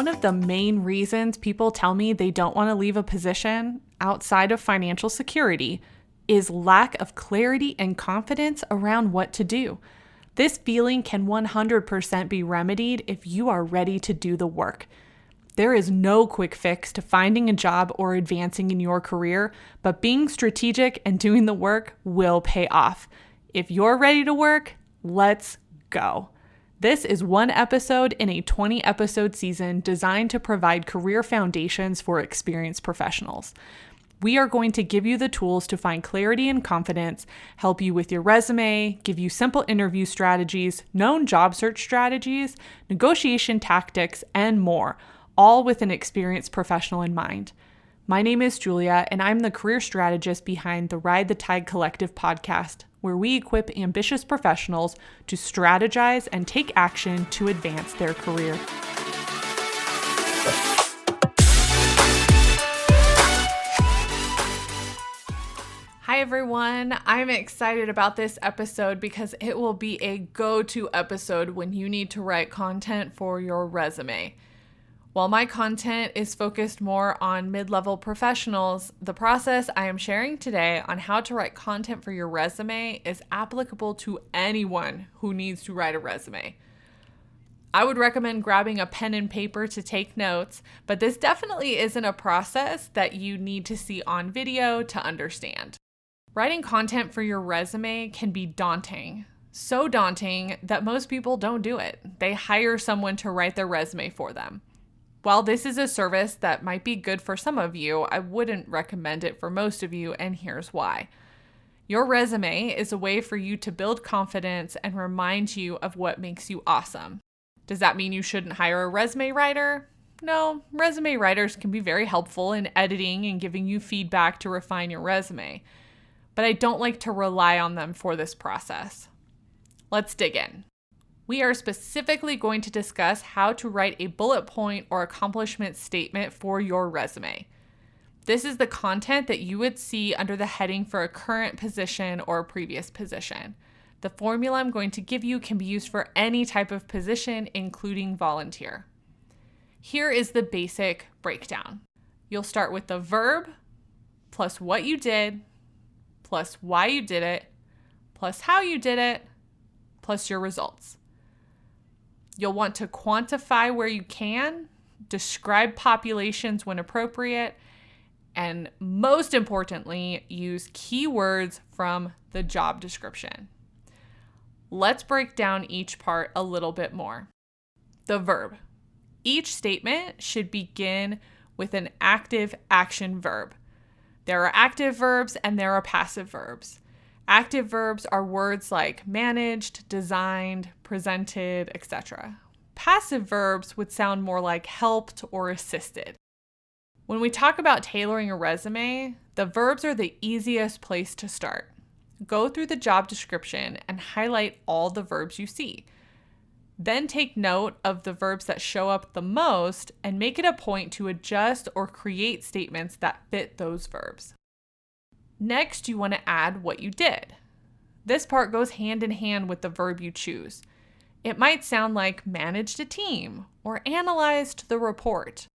One of the main reasons people tell me they don't want to leave a position outside of financial security is lack of clarity and confidence around what to do. This feeling can 100% be remedied if you are ready to do the work. There is no quick fix to finding a job or advancing in your career, but being strategic and doing the work will pay off. If you're ready to work, let's go. This is one episode in a 20-episode season designed to provide career foundations for experienced professionals. We are going to give you the tools to find clarity and confidence, help you with your resume, give you simple interview strategies, known job search strategies, negotiation tactics, and more, all with an experienced professional in mind. My name is Julia, and I'm the career strategist behind the Ride the Tide Collective podcast, where we equip ambitious professionals to strategize and take action to advance their career. Hi everyone, I'm excited about this episode because it will be a go-to episode when you need to write content for your resume. While my content is focused more on mid-level professionals, the process I am sharing today on how to write content for your resume is applicable to anyone who needs to write a resume. I would recommend grabbing a pen and paper to take notes, but this definitely isn't a process that you need to see on video to understand. Writing content for your resume can be daunting. So daunting that most people don't do it. They hire someone to write their resume for them. While this is a service that might be good for some of you, I wouldn't recommend it for most of you, and here's why. Your resume is a way for you to build confidence and remind you of what makes you awesome. Does that mean you shouldn't hire a resume writer? No, resume writers can be very helpful in editing and giving you feedback to refine your resume, but I don't like to rely on them for this process. Let's dig in. We are specifically going to discuss how to write a bullet point or accomplishment statement for your resume. This is the content that you would see under the heading for a current position or a previous position. The formula I'm going to give you can be used for any type of position, including volunteer. Here is the basic breakdown. You'll start with the verb, plus what you did, plus why you did it, plus how you did it, plus your results. You'll want to quantify where you can, describe populations when appropriate, and most importantly, use keywords from the job description. Let's break down each part a little bit more. The verb. Each statement should begin with an active action verb. There are active verbs and there are passive verbs. Active verbs are words like managed, designed, presented, etc. Passive verbs would sound more like helped or assisted. When we talk about tailoring a resume, the verbs are the easiest place to start. Go through the job description and highlight all the verbs you see. Then take note of the verbs that show up the most and make it a point to adjust or create statements that fit those verbs. Next, you want to add what you did. This part goes hand in hand with the verb you choose. It might sound like managed a team or analyzed the report.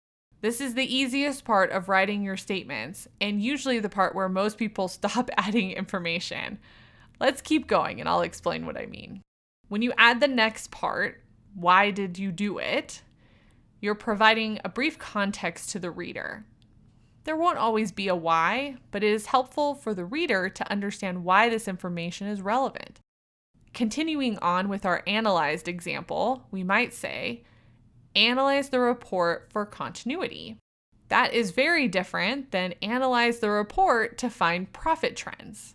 This is the easiest part of writing your statements and usually the part where most people stop adding information. Let's keep going and I'll explain what I mean. When you add the next part, why did you do it? You're providing a brief context to the reader. There won't always be a why, but it is helpful for the reader to understand why this information is relevant. Continuing on with our analyzed example, we might say, analyze the report for continuity. That is very different than analyze the report to find profit trends.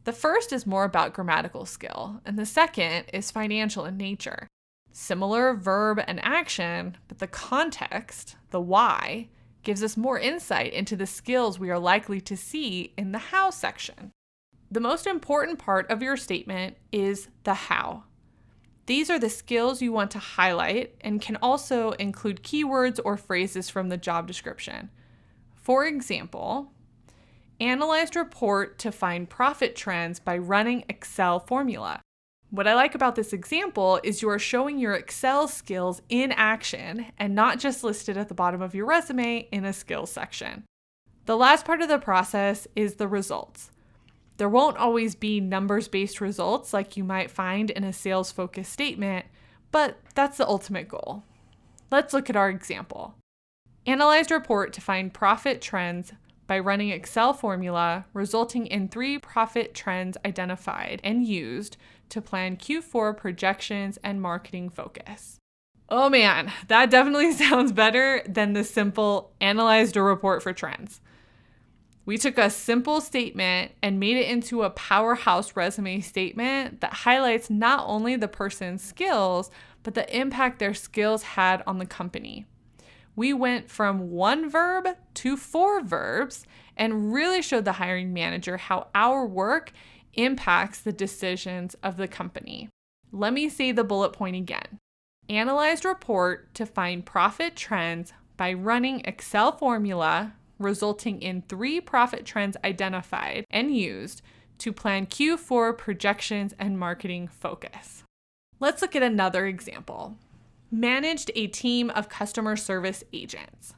The first is more about grammatical skill, and the second is financial in nature. Similar verb and action, but the context, the why, gives us more insight into the skills we are likely to see in the how section. The most important part of your statement is the how. These are the skills you want to highlight and can also include keywords or phrases from the job description. For example, analyzed report to find profit trends by running Excel formula. What I like about this example is you are showing your Excel skills in action and not just listed at the bottom of your resume in a skills section. The last part of the process is the results. There won't always be numbers-based results like you might find in a sales-focused statement, but that's the ultimate goal. Let's look at our example. Analyzed report to find profit trends by running Excel formula, resulting in 3 profit trends identified and used to plan Q4 projections and marketing focus. Oh man, that definitely sounds better than the simple analyzed a report for trends. We took a simple statement and made it into a powerhouse resume statement that highlights not only the person's skills, but the impact their skills had on the company. We went from 1 verb to 4 verbs and really showed the hiring manager how our work impacts the decisions of the company. Let me say the bullet point again. Analyzed report to find profit trends by running Excel formula, resulting in 3 profit trends identified and used to plan Q4 projections and marketing focus. Let's look at another example. Managed a team of customer service agents.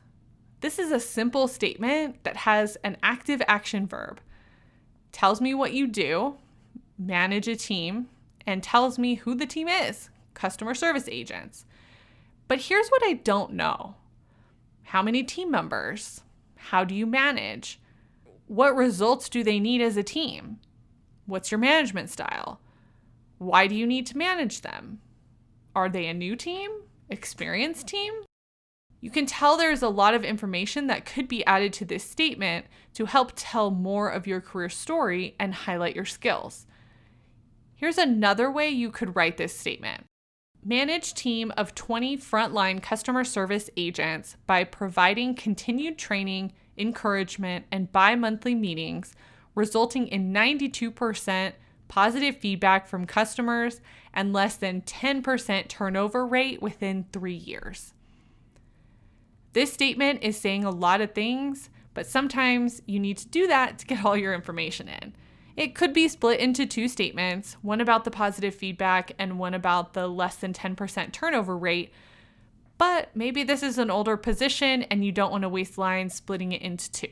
This is a simple statement that has an active action verb. Tells me what you do, manage a team, and tells me who the team is, customer service agents. But here's what I don't know. How many team members? How do you manage? What results do they need as a team? What's your management style? Why do you need to manage them? Are they a new team? Experienced team? You can tell there's a lot of information that could be added to this statement to help tell more of your career story and highlight your skills. Here's another way you could write this statement. Manage team of 20 frontline customer service agents by providing continued training, encouragement, and bi-monthly meetings, resulting in 92% positive feedback from customers and less than 10% turnover rate within 3 years. This statement is saying a lot of things, but sometimes you need to do that to get all your information in. It could be split into 2 statements, one about the positive feedback and one about the less than 10% turnover rate, but maybe this is an older position and you don't want to waste lines splitting it into 2.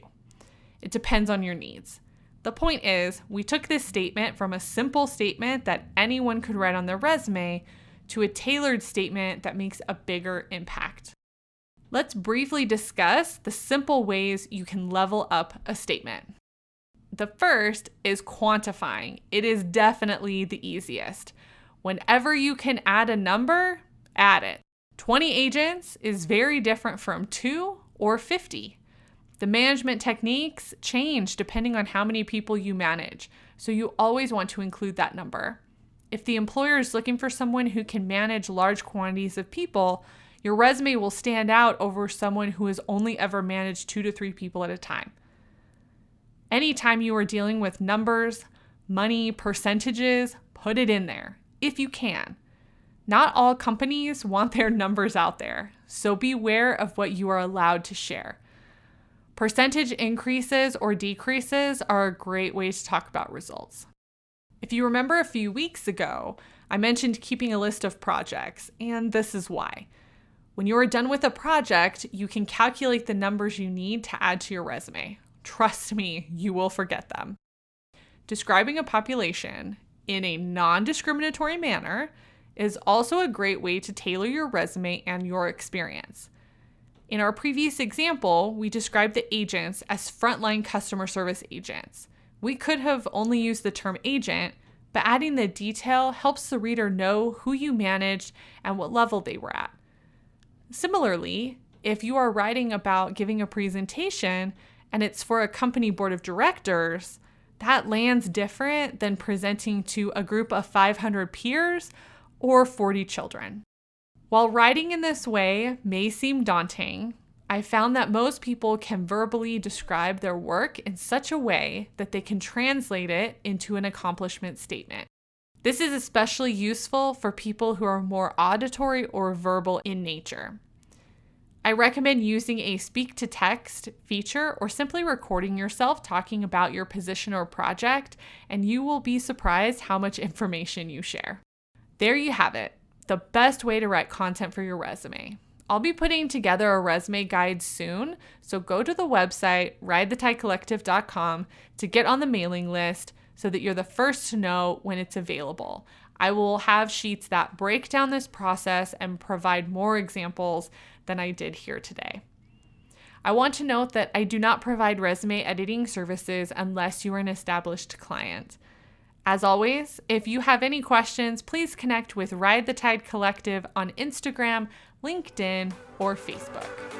It depends on your needs. The point is, we took this statement from a simple statement that anyone could write on their resume to a tailored statement that makes a bigger impact. Let's briefly discuss the simple ways you can level up a statement. The first is quantifying. It is definitely the easiest. Whenever you can add a number, add it. 20 agents is very different from 2 or 50. The management techniques change depending on how many people you manage, so you always want to include that number. If the employer is looking for someone who can manage large quantities of people, your resume will stand out over someone who has only ever managed 2 to 3 people at a time. Anytime you are dealing with numbers, money, percentages, put it in there, if you can. Not all companies want their numbers out there, so beware of what you are allowed to share. Percentage increases or decreases are a great way to talk about results. If you remember a few weeks ago, I mentioned keeping a list of projects, and this is why. When you are done with a project, you can calculate the numbers you need to add to your resume. Trust me, you will forget them. Describing a population in a non-discriminatory manner is also a great way to tailor your resume and your experience. In our previous example, we described the agents as frontline customer service agents. We could have only used the term agent, but adding the detail helps the reader know who you managed and what level they were at. Similarly, if you are writing about giving a presentation and it's for a company board of directors, that lands different than presenting to a group of 500 peers or 40 children. While writing in this way may seem daunting, I found that most people can verbally describe their work in such a way that they can translate it into an accomplishment statement. This is especially useful for people who are more auditory or verbal in nature. I recommend using a speak-to-text feature or simply recording yourself talking about your position or project, and you will be surprised how much information you share. There you have it, the best way to write content for your resume. I'll be putting together a resume guide soon, so go to the website, ridethetidecollective.com, to get on the mailing list so that you're the first to know when it's available. I will have sheets that break down this process and provide more examples than I did here today. I want to note that I do not provide resume editing services unless you are an established client. As always, if you have any questions, please connect with Ride the Tide Collective on Instagram, LinkedIn, or Facebook.